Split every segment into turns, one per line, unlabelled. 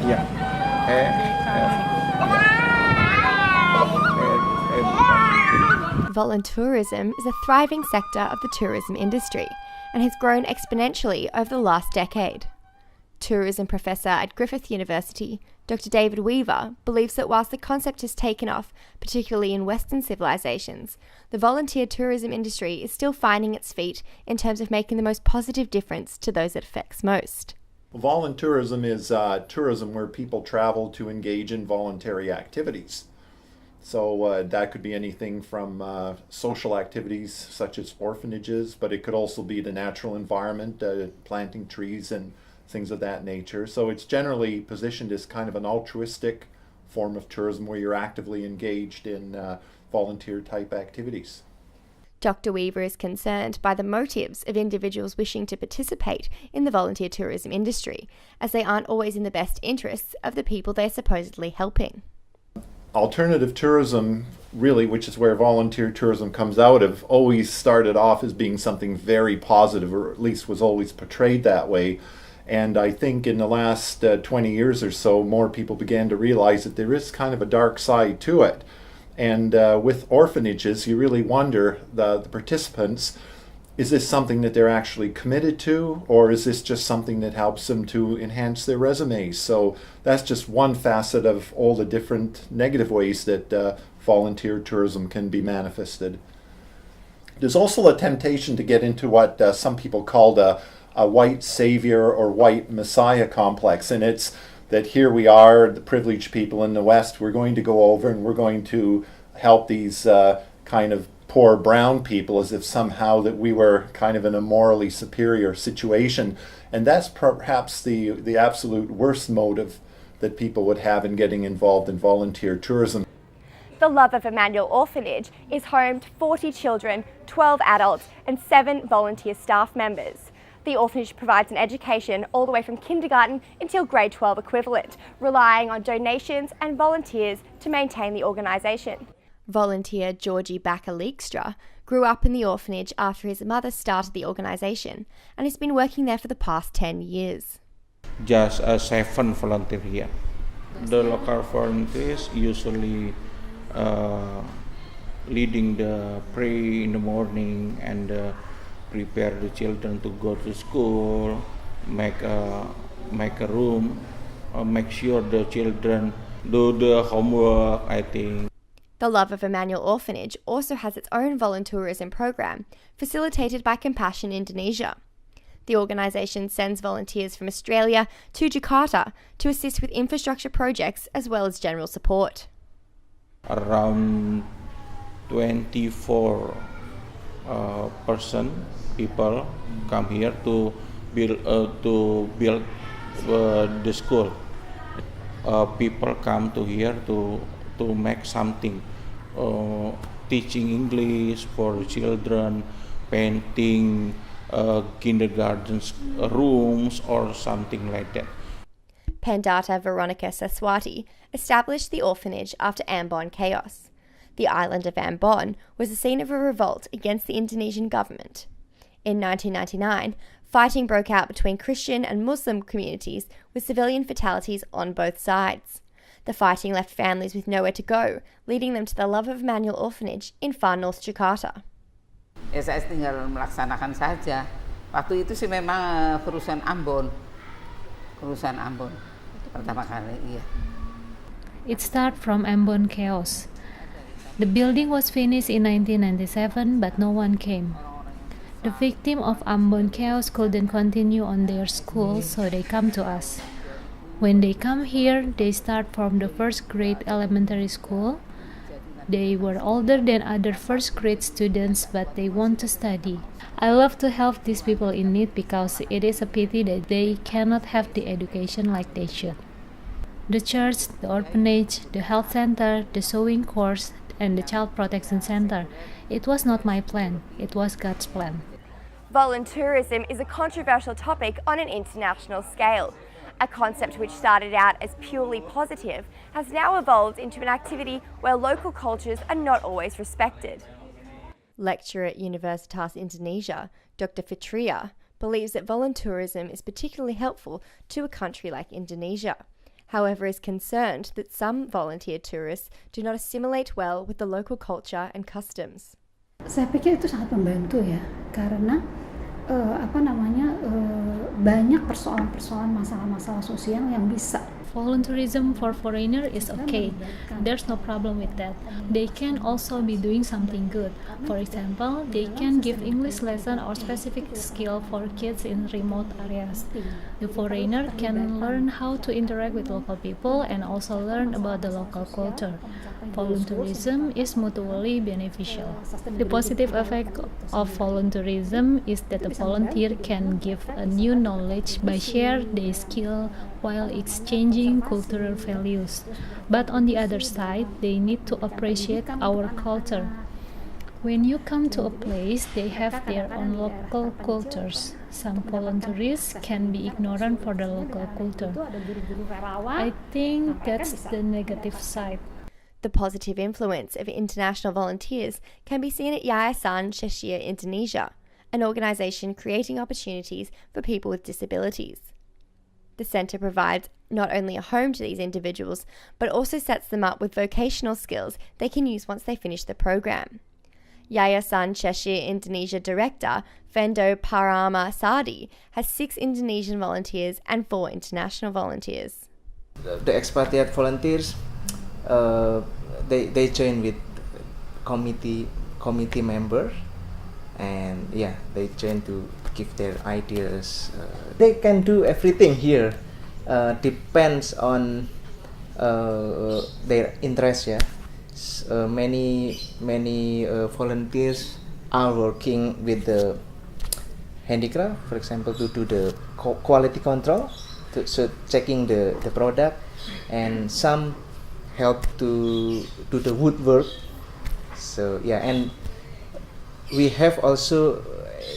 Yeah.
Voluntourism is a thriving sector of the tourism industry and has grown exponentially over the last decade. Tourism professor at Griffith University, Dr. David Weaver, believes that whilst the concept has taken off, particularly in Western civilizations, the volunteer tourism industry is still finding its feet in terms of making the most positive difference to those it affects most.
Voluntourism is tourism where people travel to engage in voluntary activities. So that could be anything from social activities such as orphanages, but it could also be the natural environment, planting trees and things of that nature. So it's generally positioned as kind of an altruistic form of tourism where you're actively engaged in volunteer type activities.
Dr. Weaver is concerned by the motives of individuals wishing to participate in the volunteer tourism industry, as they aren't always in the best interests of the people they're supposedly helping.
Alternative tourism, really, which is where volunteer tourism comes out of, always started off as being something very positive, or at least was always portrayed that way. And I think in the last 20 years or so, more people began to realize that there is kind of a dark side to it. And with orphanages, you really wonder, the participants, is this something that they're actually committed to, or is this just something that helps them to enhance their resumes? So that's just one facet of all the different negative ways that volunteer tourism can be manifested. There's also a temptation to get into what some people called a white savior or white messiah complex, and it's that here we are, the privileged people in the West, we're going to go over and we're going to help these kind of poor brown people as if somehow that we were kind of in a morally superior situation. And that's perhaps the absolute worst motive that people would have in getting involved in volunteer tourism.
The Love of Emmanuel Orphanage is home to 40 children, 12 adults and 7 volunteer staff members. The orphanage provides an education all the way from kindergarten until grade 12 equivalent, relying on donations and volunteers to maintain the organisation. Volunteer Georgie Bakker-Leekstra grew up in the orphanage after his mother started the organisation and has been working there for the past 10 years.
Just 7 volunteers here. The local volunteers usually leading the pray in the morning and prepare the children to go to school, make a room, make sure the children do the homework, I think.
The Love of Emmanuel Orphanage also has its own voluntourism program, facilitated by Compassion Indonesia. The organisation sends volunteers from Australia to Jakarta to assist with infrastructure projects as well as general support.
Around 24 people come here to build the school. People come to here to make something, teaching English for the children, painting kindergarten rooms or something like that.
Pendata Veronica Saswati established the orphanage after Ambon chaos. The island of Ambon was the scene of a revolt against the Indonesian government. In 1999, fighting broke out between Christian and Muslim communities with civilian fatalities on both sides. The fighting left families with nowhere to go, leading them to the Love of Emmanuel Orphanage in far north Jakarta.
Saya tinggal melaksanakan saja. Waktu itu sih memang kerusuhan Ambon pertama kali, iya.
It started from Ambon chaos. The building was finished in 1997, but no one came. The victim of Ambon chaos couldn't continue on their school, so they come to us. When they come here, they start from the first grade elementary school. They were older than other first grade students, but they want to study. I love to help these people in need because it is a pity that they cannot have the education like they should. The church, the orphanage, the health center, the sewing course, and the child protection center. It was not my plan, it was God's plan.
Voluntourism is a controversial topic on an international scale. A concept which started out as purely positive has now evolved into an activity where local cultures are not always respected. Lecturer at Universitas Indonesia, Dr. Fitria, believes that voluntourism is particularly helpful to a country like Indonesia, however is concerned that some volunteer tourists do not assimilate well with the local culture and customs.
Saya pikir itu sangat membantu ya, karena banyak persoalan-persoalan masalah-masalah sosial yang bisa.
Voluntourism for foreigner is okay. There's no problem with that. They can also be doing something good. For example, they can give English lesson or specific skill for kids in remote areas. The foreigner can learn how to interact with local people and also learn about the local culture. Voluntourism is mutually beneficial. The positive effect of voluntourism is that the volunteer can give a new knowledge by sharing their skill while exchanging cultural values. But on the other side, they need to appreciate our culture. When you come to a place, they have their own local cultures. Some volunteers can be ignorant for the local culture. I think that's the negative side.
The positive influence of international volunteers can be seen at Yayasan Cheshire Indonesia, an organisation creating opportunities for people with disabilities. The centre provides not only a home to these individuals, but also sets them up with vocational skills they can use once they finish the program. Yayasan Cheshire Indonesia Director Fendo Parama Sadi has 6 Indonesian volunteers and 4 international volunteers.
The expatriate volunteers, they join with committee member, and they join to give their ideas. They can do everything here. Depends on their interest. Many volunteers are working with the handicraft, for example, to do the quality control, so checking the product, and some help to do the woodwork. So and we have also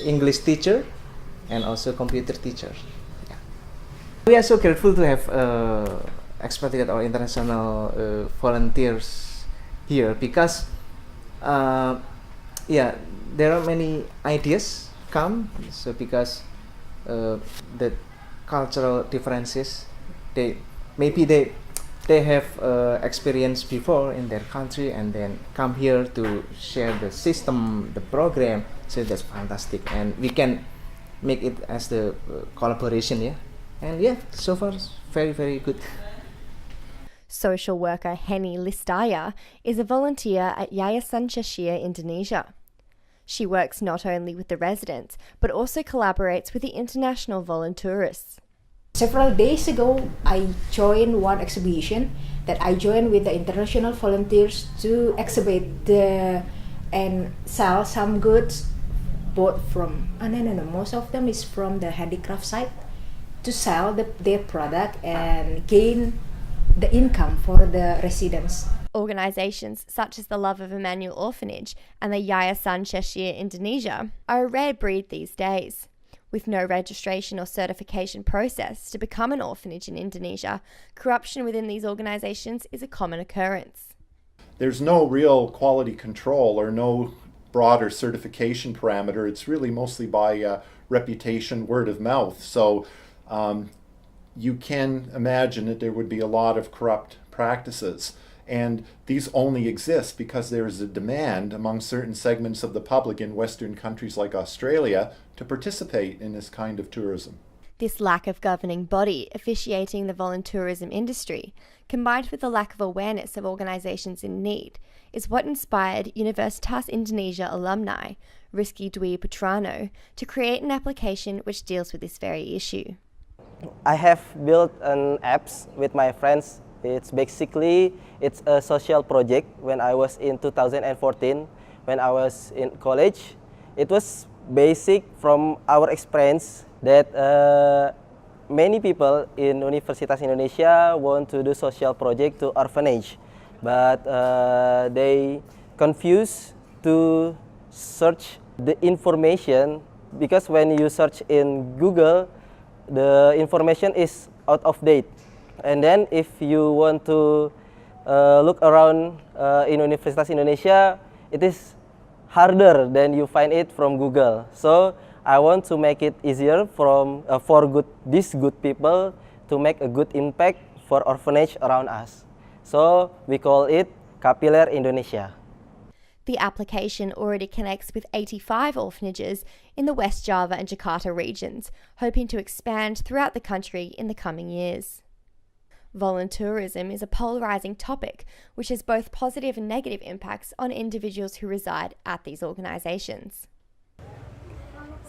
English teacher and also computer teacher. We are so grateful to have expatriate or international volunteers here, because there are many ideas come. So because the cultural differences, they have experience before in their country and then come here to share the system, the program. So that's fantastic, and we can make it as the collaboration. And so far it's very, very good.
Social worker Henny Listaya is a volunteer at Yayasan Cheshire Indonesia. She works not only with the residents, but also collaborates with the international voluntourists.
Several days ago, I joined one exhibition that I joined with the international volunteers to exhibit and sell some goods, both from, most of them is from the handicraft side, to sell their product and gain the income for the residents.
Organisations such as the Love of Emmanuel Orphanage and the Yayasan Cheshire Indonesia are a rare breed these days. With no registration or certification process to become an orphanage in Indonesia, corruption within these organisations is a common occurrence.
There's no real quality control or no broader certification parameter. It's really mostly by reputation, word of mouth. So you can imagine that there would be a lot of corrupt practices. And these only exist because there is a demand among certain segments of the public in Western countries like Australia to participate in this kind of tourism.
This lack of governing body officiating the voluntourism industry, combined with the lack of awareness of organisations in need, is what inspired Universitas Indonesia alumni, Rizky Dwi Putrano, to create an application which deals with this very issue.
I have built an apps with my friends. It's a social project. When I was in 2014, when I was in college, it was basic from our experience that many people in Universitas Indonesia want to do social project to orphanage, but they confuse to search the information, because when you search in Google, the information is out of date. And then if you want to look around in Universitas Indonesia, it is harder than you find it from Google. So I want to make it easier for these good people to make a good impact for orphanage around us. So we call it Kapiler Indonesia.
The application already connects with 85 orphanages in the West Java and Jakarta regions, hoping to expand throughout the country in the coming years. Voluntourism is a polarising topic which has both positive and negative impacts on individuals who reside at these organisations.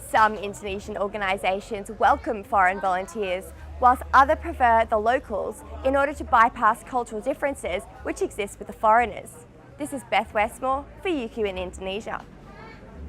Some Indonesian organisations welcome foreign volunteers, whilst others prefer the locals in order to bypass cultural differences which exist with the foreigners. This is Beth Westmore for UQ in Indonesia.